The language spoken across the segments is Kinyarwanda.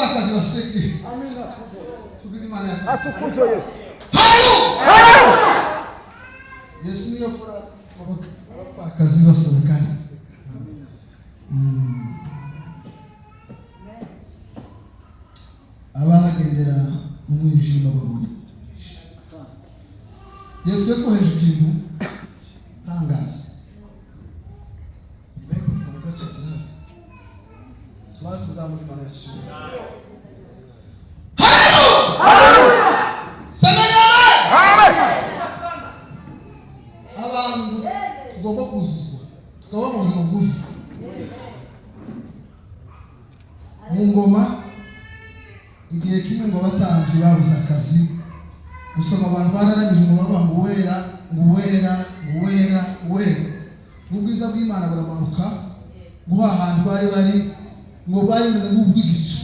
abapfakazi baseke. Amina. Tugire Imana yacu. Atukuzwe Yesu. Haleluya. Yesu niyo kora abapfakazi basobekana. Abagendera mu mwijima babona. Yesu yakoheje ikintu tangaza. Tuzamuri Imana yacu. Haleluya. Amen. Abantu tugomba kuzuzwa. Tukaba mu buzima bwuzuye. Mu ngoma igihe kimwe ngo abatambyi babuze akazi, gusoma abantu bararangije ngo baba ngo wera. Ubwiza bw'Imana buramanuka ngo ahantu bari ngo bayimene nk'ubwigicu.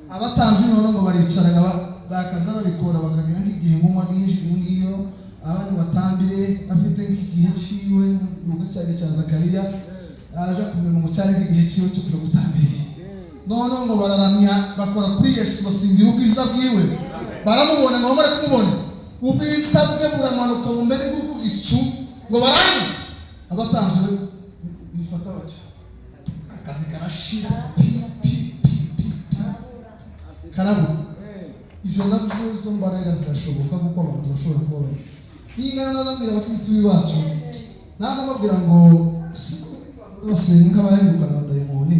Abatambyi none ngo baricaraga bakaza babikora bakagira nk'igihe ngumwa bwinshi ngiyo abandi batambire afite nk'igihe ciwe mu gatsage cya Zakariya araje kumenya ngo cyari nk'igihe ciwe cyo kuja gutambira. None ngo bararamya bakora kuri Yesu basingira ubwiza bwiwe. Baramubona ngo bamare kumubona. Ubwiza bwe buramanuka mu mbere bw'ubwigicu ngo barangize. Abatambyi bifata baca. Akazi karashira. Karabu. Ivyo navyo zo mbaraga zirashoboka kuko abantu bashobora kubona. N'ingana n'ababwira abakristo bacu. Nako babwira ngo basenga nk'abaheruka n'abadayimoni.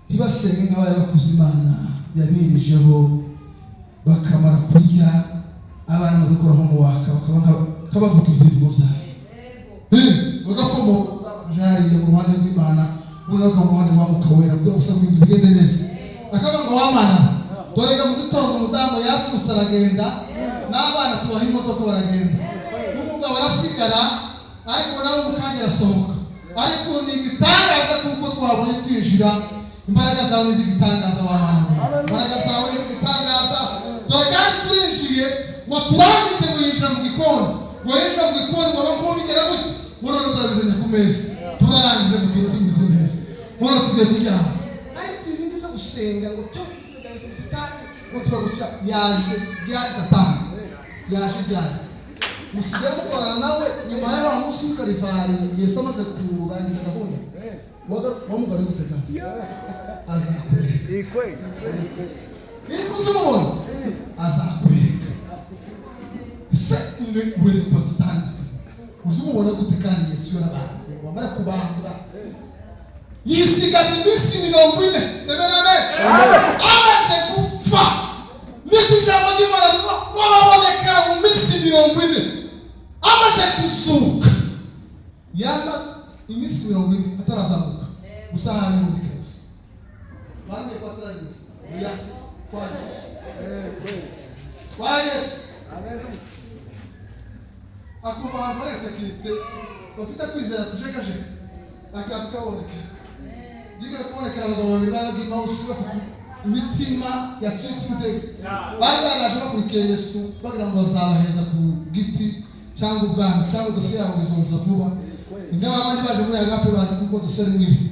Ntibasenge nk'abakuze Imana yabirijeho bakamara kurya abana bakoraho mu waka bakabavuga ibyivugo byayo. Bagafomo jari mu ruhande rw'Imana urako mu ruhande rw'Umukawera bwo usaba ibintu bigende neza. Akaba ngo wamana dorega mu gitondo umudamu yapfuse aragenda n'abana tubaha imodoka baragenda. N'umugabo arasigara ariko nawe mukanya arasohoka. Ariko ni igitangaza kuko twabonye twinjira. Imbaraga zawe n'izigitangaza w'Imana. Imbaraga zawe n'izigitangaza. Dore kandi turinjiye ngo turangize kuyinjira mu gikoni. Ngo yinjira mu gikoni ngo bamubigera gutya. Murano turabizanye ku meza. Turarangize gutira tumize neza. Murano tugiye kuryama. Ariko ibindi byo gusenga ngo tubize Satani ngo turaguca yaje Satani. Yaje. Musigara mukorana nawe nyuma y'aho munsi w'Ikarivari Yesu amaze kurangiza gahunda. Wamugare guteka. Azakwereka. Ikuzumubona azakwereka. Se ni wele kwa Satani. Uzumubona gute kandi Yesu yarabaye. Wamara kubambura. Yisigaza iminsi 40. Semerane. Amaze gupfa. N'ijambo ry'Imana baboneka mu minsi 40. Amaze kuzuka. Yamba iminsi 40 atarazamuka. Usahani mu dikose. Bande kwa taraji. Ya kwa Yesu. Kwa Yesu. Amen. Akuva muri sekirite. Bafite kwizera kujekaje. Akaboneka. Yiga kuboneka abagabo babiri b'Imausi bafite imitima yacitse intege. Baraje bakurikiye Yesu bagira ngo bazabaheza ku giti cyangwa ubwami cyangwa dosiye yabo bizonza vuba. Ingaba abandi baje muri Agape bazi kuko dusere mwibi.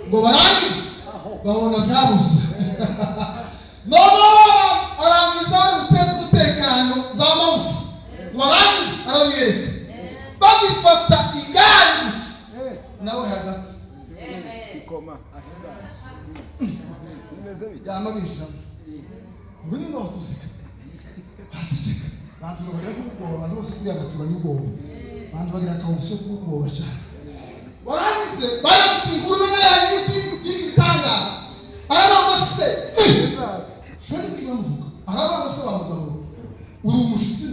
Ngo barangize babona vyabuze. No arangiza guteza umutekano za Mausi. Warangize arabiyeka. Bagifata igari nawe hagati. Koma. Yamabisha. Uni no tuzika. Hatuzika. Bantu bagira kuko abantu bose kuya gatuba y'ubwoba. Bantu bagira kawuso kuko cyane. Warangize barafungura y'igitanga. Arabase. Shoni kibamuvuga. Arabase bavuga. Uri umushitsi.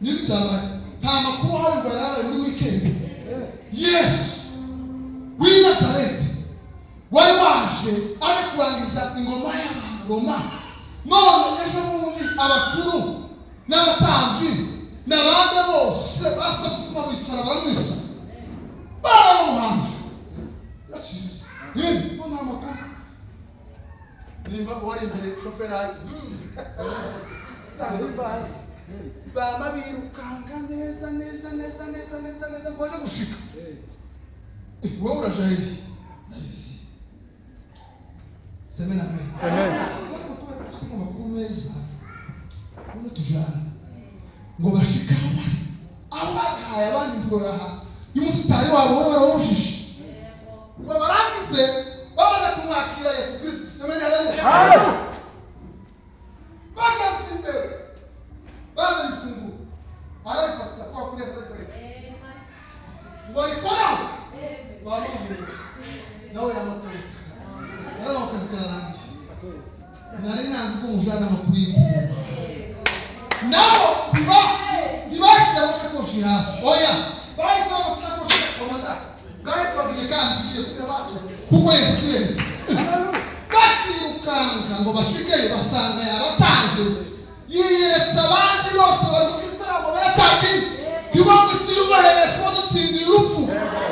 Nibi cyane. Kama kuba hari barara muri weekend. Yes. Wi Nazareth. Wari waje ari kurangiza ingoma y'Abaroma. None ejo bundi abakuru n'abatambyi n'abandi bose basa kuma bicara bamwica. Baramuhanze. Yachize. Mbona amakuru. Nimba wari imbere shoferi. Bama birukanga neza kwaje gushika. Wowe urajahiri. semena amen. Wako kwa kusikia makuru meza ngo tujana ngo bashikama abagaya banduraha y'umusitari wabo barawushisha babarangize bamaze kumwakira Yesu Kristo semena haleluya. Bagasimbe bazifungu arafata kwa kule walikola walimu nawe yamatoka nalo wakazikana rangi nari nazi ko muzana makuru nao dibaki kwa hasi oya baisa kwa komanda gari kwa kijana tukie kwa watu kuko Yesu baki ukanga ngo bashike basanga yabatanze yiyesa abandi bose barukitara ngo baracaki kibango siluba Yesu wadutsindiye urupfu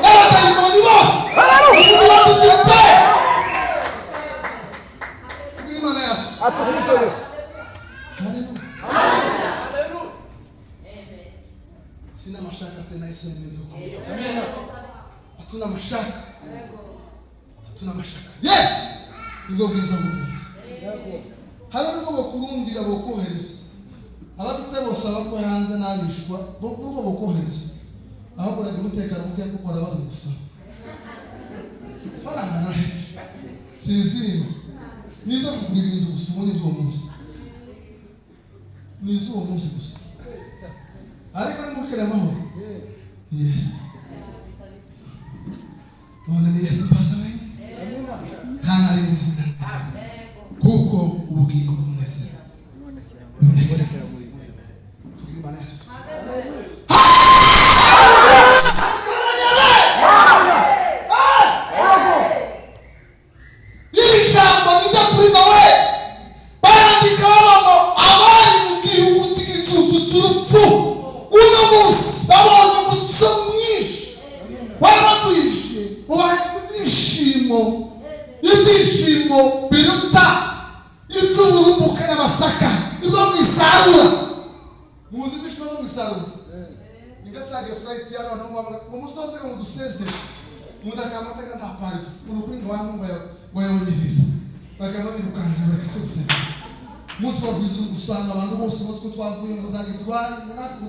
n'abadayimoni bose wadutsinze Imana yacu atukuze. Haleluya. Sina mashaka tena Yesu ndio. Amen. Hatuna mashaka. Hatuna mashaka. Yes. Ngo bwiza Mungu. Halo ngo bokurundira bokohereza. Abatute bose abako hanze nabishwa ngo bokohereza. Aho kora umutekano muke gukora bazo gusa. Faranga na. Sizima. Nizo kugura ibintu gusa ubundi byo munsi. Nizo umunsi gusa. Ariko nimukere amahoro. Yes. None ni Yesu pasawe. Tana lezi. Kuko ubugingo bw'umunezero. Tugimana yacu. Ibyishimo biruta iby'uburumbuke n'amasaka ibyo mwisarura muzi ibyishimo no mwisarura ingatsage flight y'abantu mu musozi mu duseze mudakamata nda pari urukwingo wangu ngo yonyiriza bakaba birukanga bakitse musi bavuze gusanga abantu bose mutwe twavuye ngo zagitwari natwe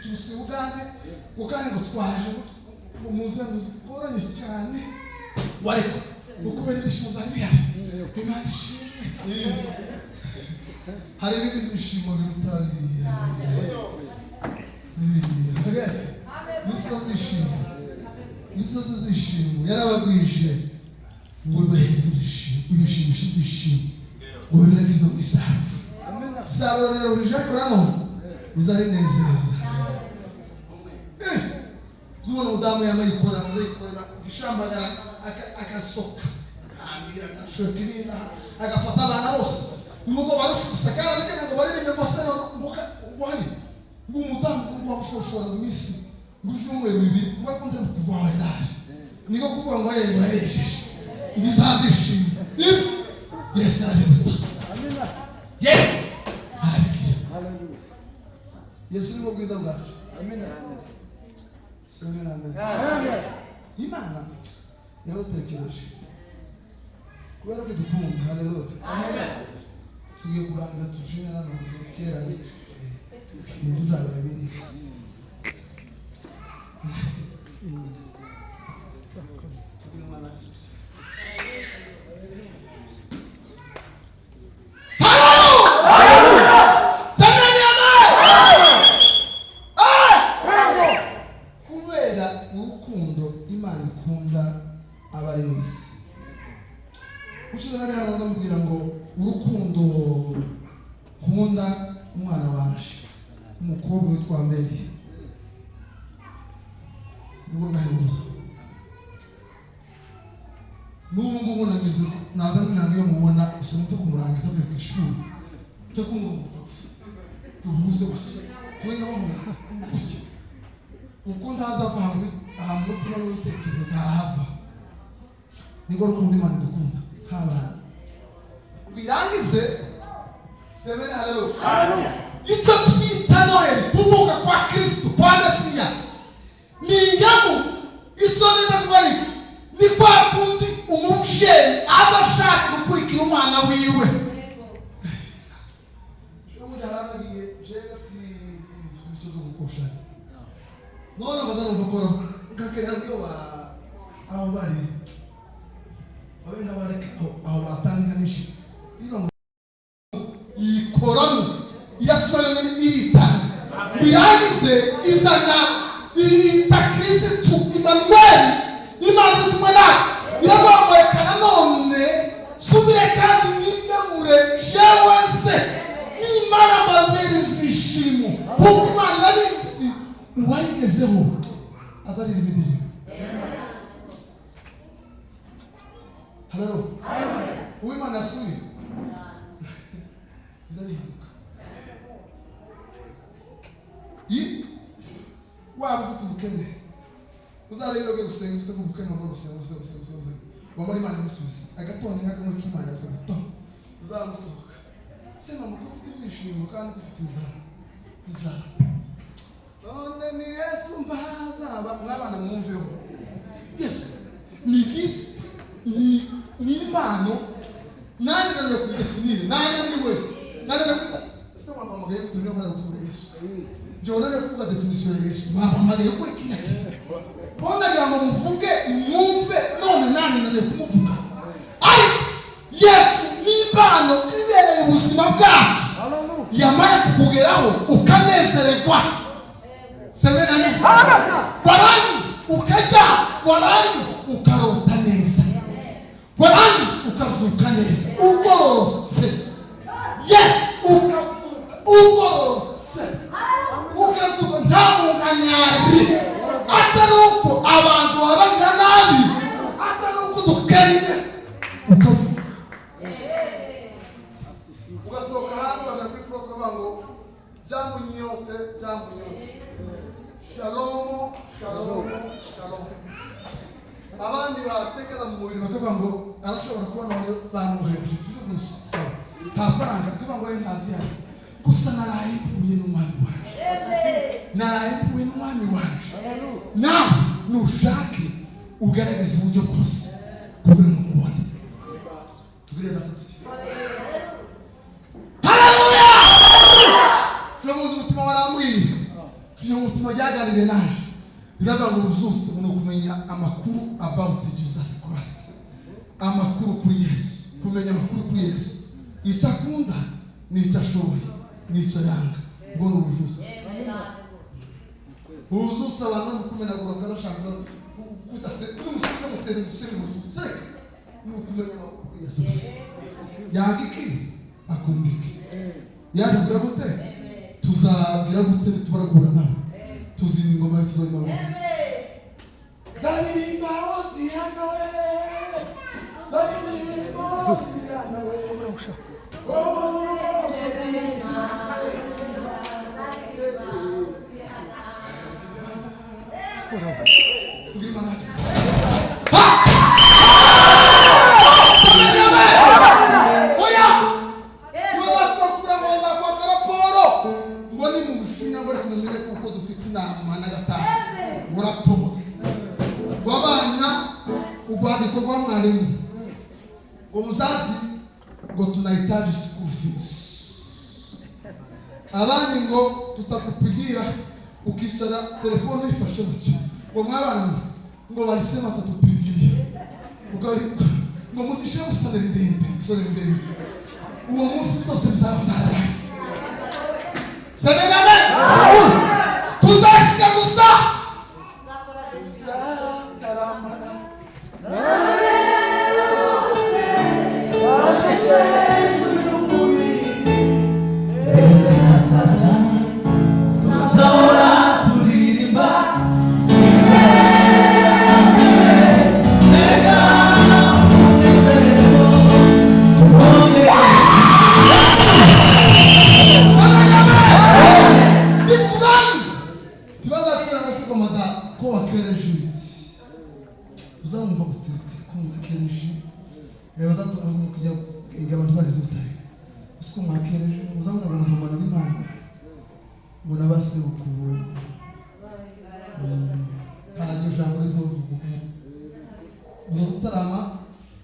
tusi Uganda ukane ngo twaje muzi ngo cyane wariko ukubera ibyishimo bya Imana hari ibindi byishimo birutangiye misozi zishimo yarabagwije ngo baheze ibishimo ngo bibere ibyo isaro isaro rero ujakoramo bizarinezeza zubona udamu yamayikora ishambagara akasoka ambira nashotira agafata abana bose nuko barusakara ndetse ngo barinde bose muka ngumudamu ngumushofora misi ngufumwe bibi wakunze kuva wadaje niko kuva ngo yeye wareje ndizazishi yes haleluya yes haleluya Yesu ni mubwiza bwacu amen amen Imana yabatekereje kubera ko dukunda haleluya amen tugiye kurangiza tujine na kera ni tuzabaye biri Mungu nagize nazanye nangiye mubona usunze kumurangiza ku ishuri cyo kumwumva uhuze twenga baho uko ndaza vangu amutima n'ibitekerezo ntahava niko rukundo Imana dukunda haba birangize semena haleluya icyo twita Noheli kuvuka kwa Kristo kwa Mesiya ningamu isoni na kweli ni kwa kundi umuvyeyi adashaka gukurikira akurikira umwana wiwe umudaranagiye jega si cyo gukosha none bazana gukora kakera ndio abo bari abenda bareka abo batanga nishi biba ikorano yaswaye n'ita biyagize izana itakristo Emmanuel imana tumana birabambaye none subire kandi nimwe jewense imana babiri zishimo kuko imana yabizi uwayigezeho azari libidiri. Hello. Uwe imana yasuye izari waba ufite ubukene uzarebe yoge gusenga ufite ubukene bwo gusenga wamara imana imusubiza agatonde nk'akamwe k'imana yavuze to uzamusohoka sema muko ufite ibyishimo kandi ufite inzara none ni Yesu mbaza mwabana mwumveho Yesu ni gift ni impano nani ndio kudefinire nani ndiwe nani ndio sema mama mgaye kutumia kwa kuvuga Yesu Jona ndio kuvuga definition ya Yesu mama mgaye kwa kila kitu bona yango mvuge mwumve none nani ndio kumuvuga ai Yesu ni impano ibere ubuzima bwacu yamara kukugeraho ukanezererwa semena ni warangiza ukajya warangiza ukarota neza warangiza ukavuka neza ugororotse yes ugororotse ukavuka nta mukanyari atari uko abantu babagira nabi atari uko dukennye ukavuka ugasohoka hantu bagakwikoroka bango jambo nyote shalom abandi batekera mu mubiri bakavuga ngo arashobora kuba none bamuhereje tuvugusa tafaranga kuvuga ngo ntazi yawe gusa narayipuye n'umwami waje nawe nushake ugaragaza uburyo bwose kugira ngo mubone tugire batatu haleluya cyo mu mutima waramwiye cyo mu mutima yaganire naje ndavuga ngo uzuse no kumenya amakuru about Jesus Christ amakuru kuri Yesu kumenya amakuru kuri Yesu icyakunda n'icyashoboye n'icyayanga ngo n'ubujuse uzuse abantu kumenya ngo bakashaka kutase n'umusuka musere musere no kumenya amakuru kuri Yesu yagiki akundike yagira gute tuzagira gute tubaragura nawe tuzini ngoma tuzima Darimba osianawe umuzazi ngo tunahitaji school fees abandi ngo tutakupigia ukicara telefone ifashe buki ngo mwabana ngo balisema tatupigia ngo muzishe musonera ndende uwo munsi tose bizabazara senename tuzashika gusa taramana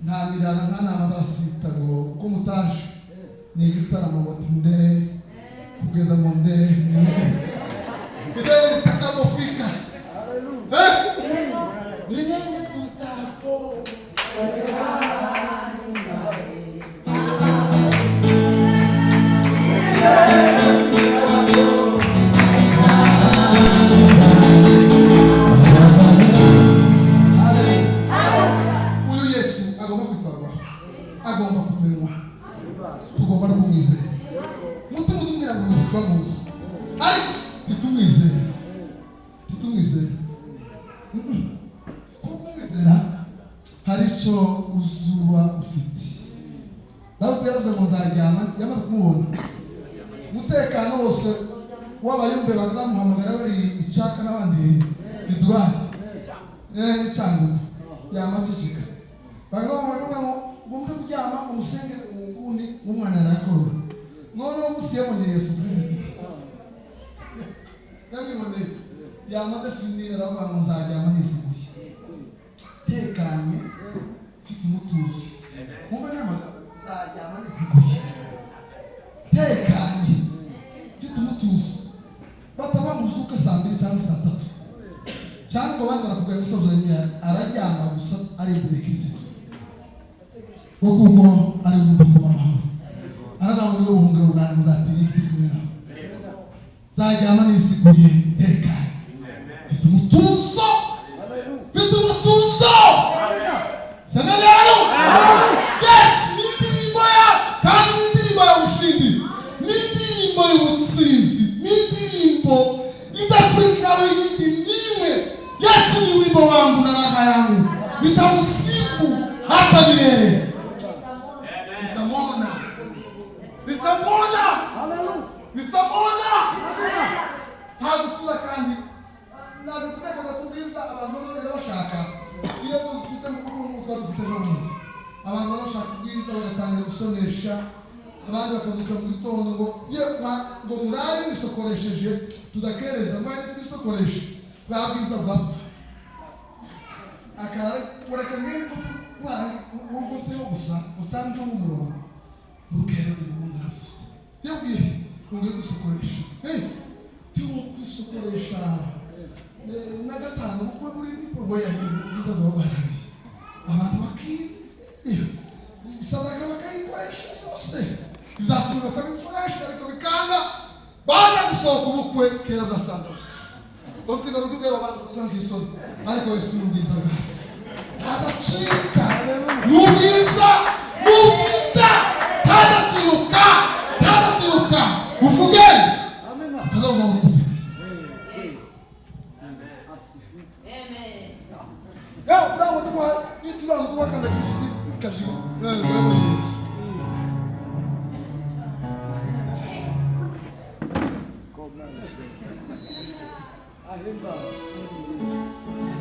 nta banjyana nk'anama azasita ngo uko mutaje ni igitaramo batinde kugeza mu ndege ndege itakapofika Nyenye tutapo Uyu Yesu agomba kwitabwaho, agomba kumenywa, tugomba no kumwizera. Mutumuzumira ngo twamuzi, ariko titumwizera, hari icyo uzuba ufite. Dawudi yavuze ngo nzaryama, yamaze kumubona umutekano wose w'abayumbe bazamuhamagara bari icaka n'abandi bidwaye n'icyangugu yamaceceka bagamubona ngo ngombe kuryama umusenge umugundi w'umwana yarakora none umusiye mu Yesu Kristo nabibone yamadefinira aravuga ngo nzaryama nisiguye tekanye mfite umutuzo mumbe n'amagambo nzaryama nisiguye tekanye mfite umutuzo bataba muzuka saa 2 cyangwa saa 3 cyangwa abandi barakubwira gusoza araryama gusa ari imbere Kristo kuko ari ubuvuko bw'amahoro aravuga ngo ubuhungiro bwanjye muzatira ifite kumwe nawe nzaryama nisiguye tekanye mfite umutuzo Senelero yes n'indirimbo ya kandi n'indirimbo ya ushindi n'indirimbo y'ubutsinzi n'indirimbo idakwikaho yindi nimwe Yesu ni wimbo wangu na raha yangu nitamusifu hata milele nitamwona hagusura kandi naguteka kubwiza abantu bose bashaka iyo dufite mukuru n'umutwe dufite n'umuntu abantu bashaka kubwiza bagatangira gusonesha abandi bakazuka mu gitondo ngo ngo murari nisokoresheje tudakereza mwene twisokoreshe babwiza bapfa akara ureka ngene wumva se yo gusa usanzwe mu murongo mukere umuntu avuze yabwiye ngo gusokoresha tiwo gusokoresha na gatanu kuko muri ngo yahize bagwarabiye abantu bakiri sadaka bakayikoresha yose izasubira bakabikoresha ariko bikanga bana gusohoka ubukwe kera zasanga usiga rugubwe abantu kuzangisoni ariko Yesu n'ubwiza bwawe azacika n'ubwiza tadatiuka ufugeni tazama ufite bravo tu vai itirar tu vai cada kisi kajigo bravo Yesu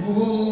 oh